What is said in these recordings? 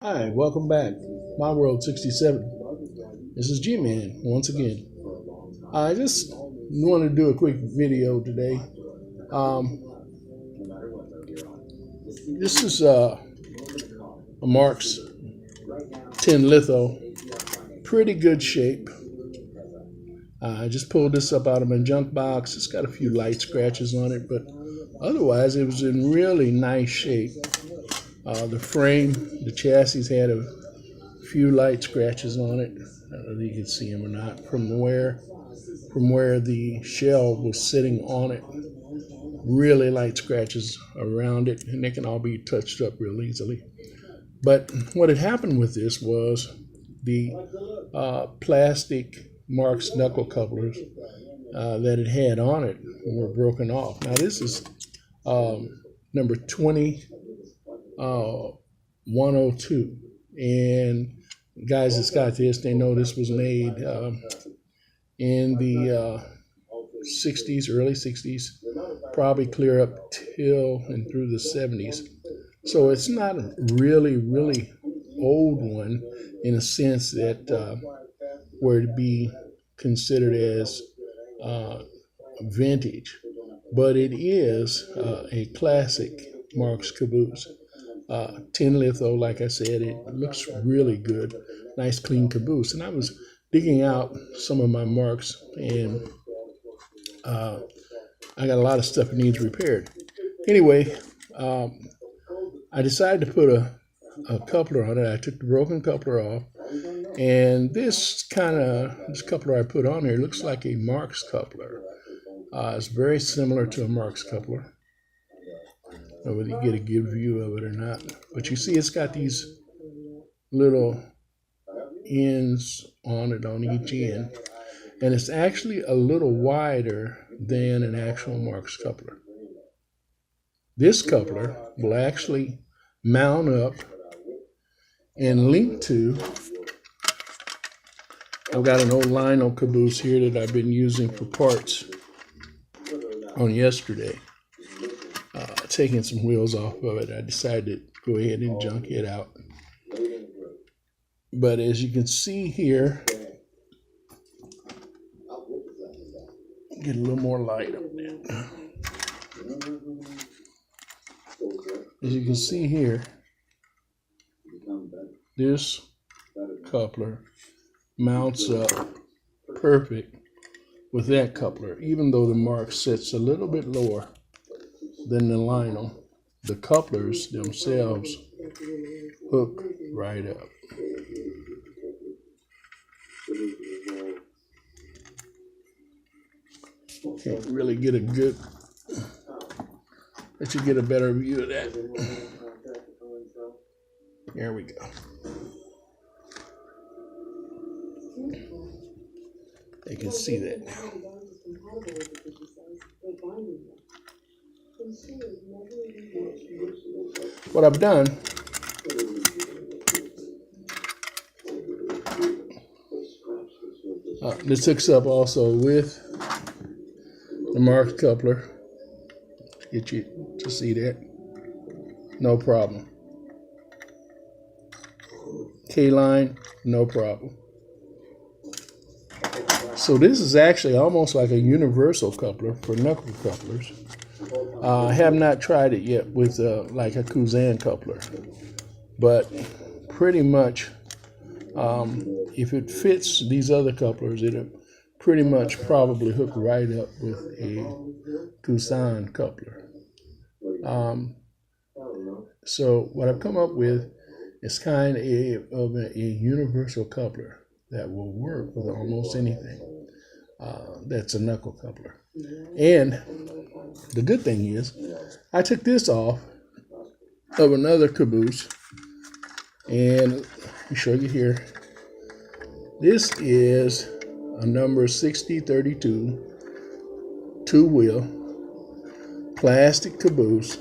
Hi, welcome back. My World 67. This is G-Man once again. I just want to do a quick video today. This is a Marx tin litho. Pretty good shape. I just pulled this up out of my junk box. It's got a few light scratches on it, but otherwise it was in really nice shape. The frame, the chassis had a few light scratches on it. I don't know if you can see them or not. From where the shell was sitting on it, really light scratches around it, and they can all be touched up real easily. But what had happened with this was the plastic Marx knuckle couplers that it had on it were broken off. Now this is number 102, and guys that's got this, they know this was made in the 60s, early 60s, probably clear up till and through the 70s. So it's not a really old one in a sense that where to be considered as vintage, but it is a classic Marx caboose. Tin litho, like I said, it looks really good. Nice clean caboose. And I was digging out some of my Marx, and I got a lot of stuff that needs repaired. Anyway, I decided to put a coupler on it. I took the broken coupler off, and this coupler I put on here looks like a Marx coupler. It's very similar to a Marx coupler. I don't know whether you get a good view of it or not, but you see it's got these little ends on it on each end, and it's actually a little wider than an actual Marx coupler. This coupler will actually mount up and link to, I've got an old lino caboose here that I've been using for parts on yesterday. Taking some wheels off of it, I decided to go ahead and junk it out. But as you can see here, get a little more light up there. As you can see here, this coupler mounts up perfect with that coupler, even though the Marx sits a little bit lower than the lino. The couplers themselves hook right up. Can't really get a good, let you get a better view of that. There we go. You can see that now. What I've done, this hooks up also with the Marx coupler. Get you to see that. No problem. K-line, no problem. So this is actually almost like a universal coupler for knuckle couplers. I have not tried it yet with like a Kuzan coupler, but pretty much if it fits these other couplers, it'll pretty much probably hook right up with a Kuzan coupler. So what I've come up with is kind of a universal coupler that will work with almost anything that's a knuckle coupler. And the good thing is, I took this off of another caboose, and let me show you here. This is a number 6032 two-wheel plastic caboose.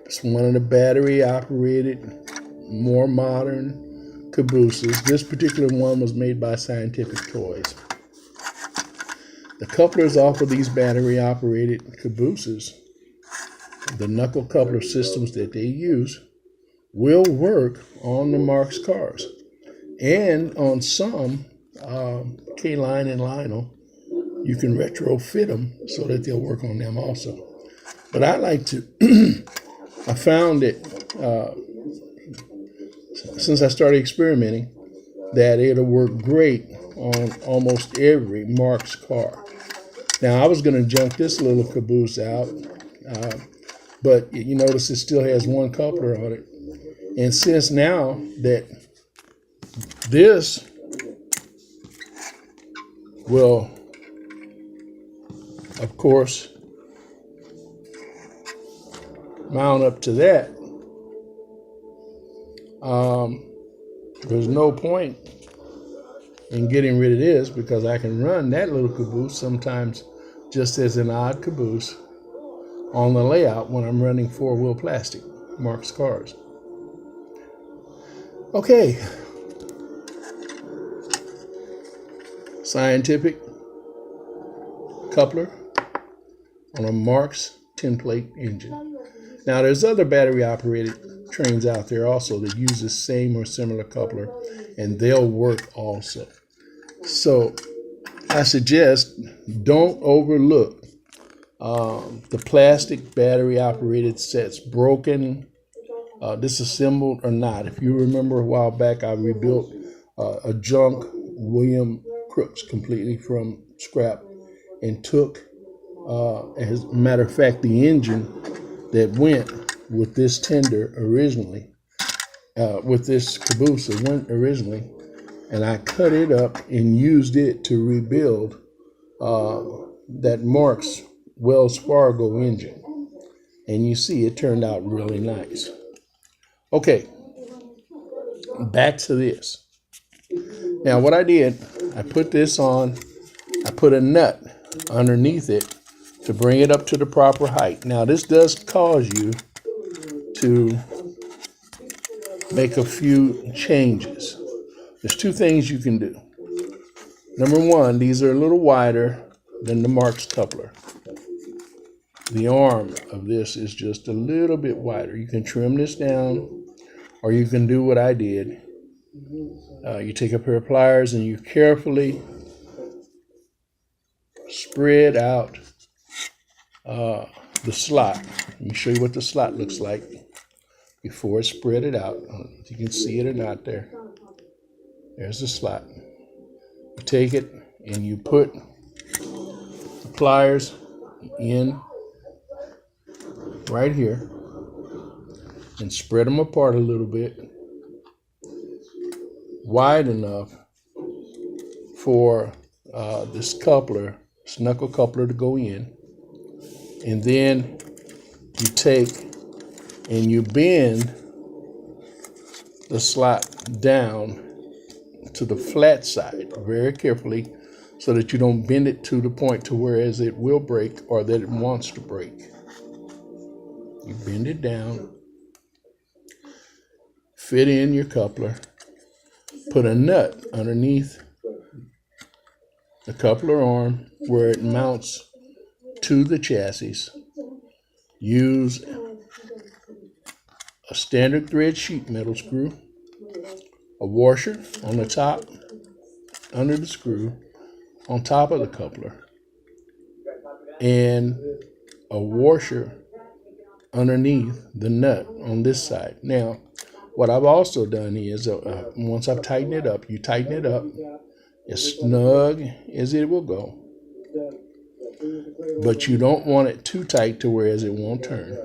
It's one of the battery-operated, more modern cabooses. This particular one was made by Scientific Toys. The couplers off of these battery-operated cabooses, the knuckle coupler systems that they use, will work on the Marx cars. And on some K-line and Lionel, you can retrofit them so that they'll work on them also. But I like to, I found that since I started experimenting, that it'll work great on almost every Marx car. Now, I was going to junk this little caboose out, but you notice it still has one coupler on it. And since now that this will, of course, mount up to that, there's no point in getting rid of this because I can run that little caboose sometimes just as an odd caboose on the layout when I'm running four-wheel plastic Marx cars. Okay. Scientific coupler on a Marx 10-plate engine. Now, there's other battery-operated trains out there also that use the same or similar coupler, and they'll work also. So I suggest don't overlook the plastic battery-operated sets, broken, disassembled or not. If you remember a while back, I rebuilt a junk William Crooks completely from scrap and took, as a matter of fact, the engine that went with this tender originally, with this caboose that went originally, and I cut it up and used it to rebuild that Marx Wells Fargo engine. And you see it turned out really nice. Okay, back to this. Now what I did, I put this on, I put a nut underneath it to bring it up to the proper height. Now this does cause you to make a few changes. There's two things you can do. Number one, these are a little wider than the Marx coupler. The arm of this is just a little bit wider. You can trim this down, or you can do what I did. You take a pair of pliers and you carefully spread out the slot. Let me show you what the slot looks like before it's spread it out. If you can see it or not there. There's the slot. You take it and you put the pliers in right here and spread them apart a little bit, wide enough for this coupler, this knuckle coupler, to go in. And then you take and you bend the slot down to the flat side very carefully so that you don't bend it to the point to whereas it will break or that it wants to break. You bend it down, fit in your coupler, put a nut underneath the coupler arm where it mounts to the chassis. Use a standard thread sheet metal screw, a washer on the top under the screw on top of the coupler, and a washer underneath the nut on this side. Now, what I've also done is once I've tightened it up, you tighten it up as snug as it will go, but you don't want it too tight to whereas it won't turn.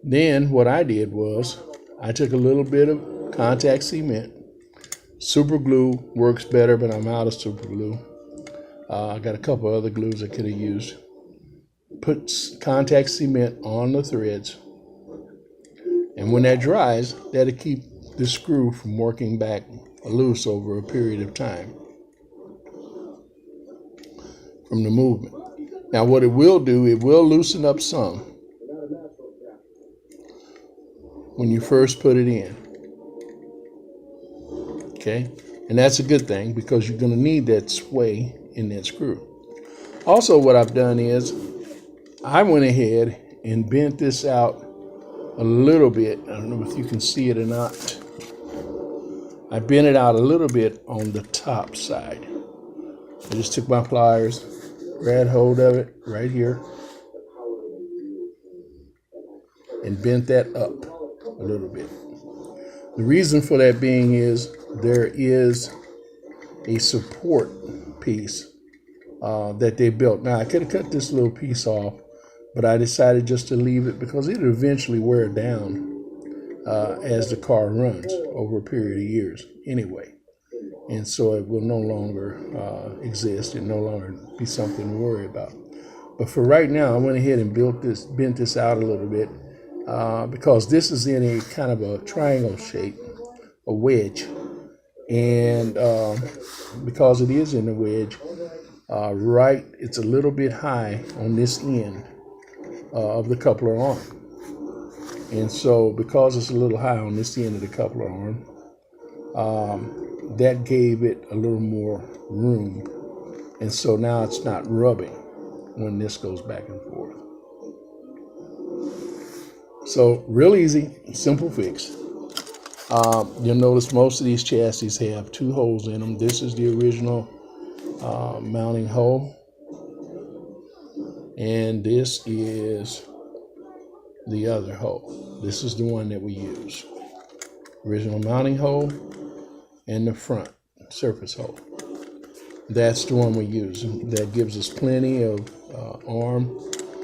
Then what I did was I took a little bit of contact cement. Super glue works better, but I'm out of super glue. I got a couple other glues I could have used. Put contact cement on the threads, and when that dries, that'll keep the screw from working back loose over a period of time from the movement. Now what it will do, it will loosen up some when you first put it in. Okay, and that's a good thing because you're going to need that sway in that screw. Also, what I've done is I went ahead and bent this out a little bit. I don't know if you can see it or not. I bent it out a little bit on the top side. I just took my pliers, grabbed hold of it right here, and bent that up a little bit. The reason for that being is there is a support piece that they built. Now, I could have cut this little piece off, but I decided just to leave it because it'll eventually wear down as the car runs over a period of years anyway. And so it will no longer exist and no longer be something to worry about. But for right now, I went ahead and bent this out a little bit because this is in a kind of a triangle shape, a wedge. And because it is in a wedge, it's a little bit high on this end of the coupler arm. And so because it's a little high on this end of the coupler arm, that gave it a little more room. And so now it's not rubbing when this goes back and forth. So real easy, simple fix. You'll notice most of these chassis have 2 holes in them. This is the original mounting hole. And this is the other hole. This is the one that we use. Original mounting hole and the front surface hole. That's the one we use. That gives us plenty of arm.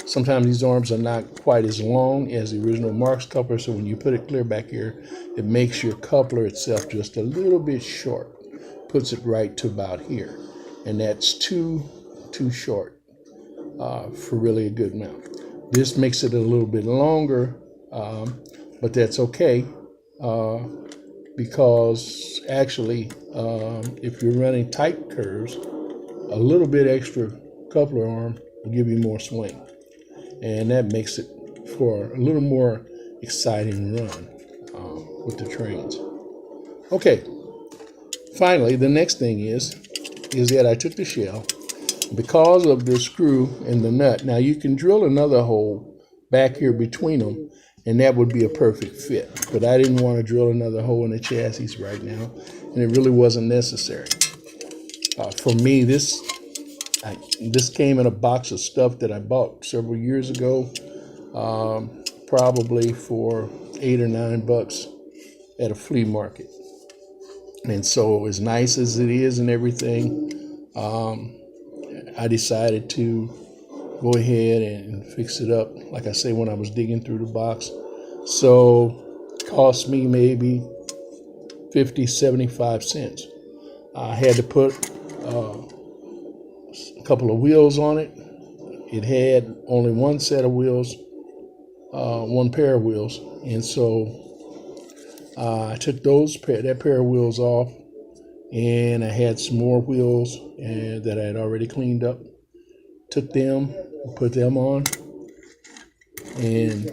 Sometimes these arms are not quite as long as the original Marx coupler, so when you put it clear back here, it makes your coupler itself just a little bit short. Puts it right to about here. And that's too short for really a good mount. This makes it a little bit longer, but that's okay because actually, if you're running tight curves, a little bit extra coupler arm will give you more swing. And that makes it for a little more exciting run with the trains. Okay, finally, the next thing is that I took the shell. Because of the screw and the nut, now you can drill another hole back here between them, and that would be a perfect fit. But I didn't want to drill another hole in the chassis right now, and it really wasn't necessary. For me, this came in a box of stuff that I bought several years ago, probably for $8 or $9 at a flea market. And so as nice as it is and everything, I decided to go ahead and fix it up, like I say, when I was digging through the box. So it cost me maybe 50, 75 cents. I had to put a couple of wheels on it. It had only one set of wheels, one pair of wheels. And so I took that pair of wheels off, and I had some more wheels that I had already cleaned up. Took them, put them on, and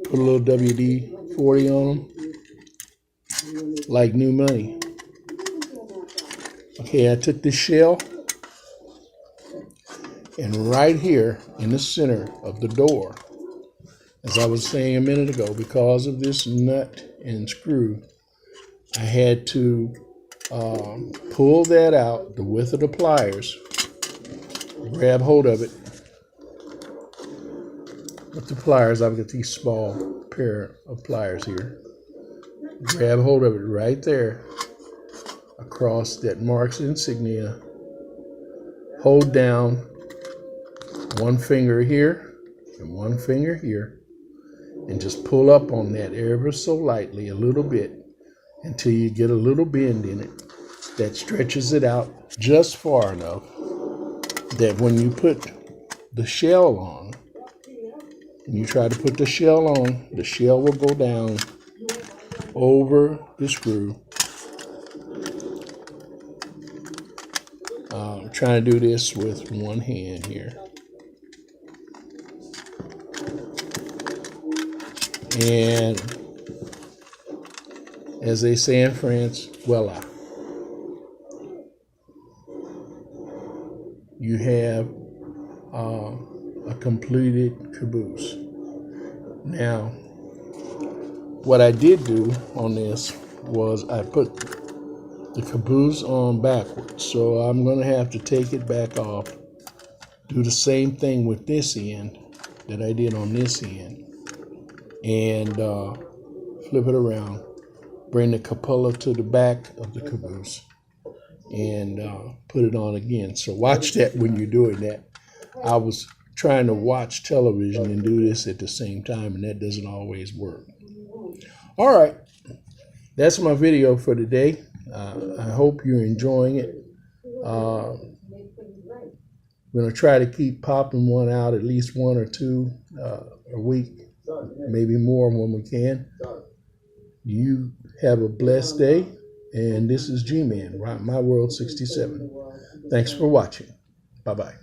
put a little WD-40 on them, like new money. Okay, I took this shell, and right here in the center of the door, as I was saying a minute ago, because of this nut and screw, I had to pull that out the width of the pliers, grab hold of it with the pliers. I've got these small pair of pliers here. Grab hold of it right there across that Marx insignia. Hold down one finger here and one finger here, and just pull up on that ever so lightly a little bit until you get a little bend in it that stretches it out just far enough that when you put the shell on, and you try to put the shell on, the shell will go down over the screw. I'm trying to do this with one hand here. And as they say in France, voila. You have a completed caboose. Now, what I did do on this was I put the caboose on backwards. So I'm going to have to take it back off, do the same thing with this end that I did on this end, and flip it around, bring the cupola to the back of the caboose, and put it on again. So watch that when you're doing that. I was trying to watch television and do this at the same time, and that doesn't always work. All right, that's my video for today. I hope you're enjoying it. I'm going to try to keep popping one out, at least one or two a week, maybe more when we can. You have a blessed day, and this is G-Man, My World 67. Thanks for watching. Bye-bye.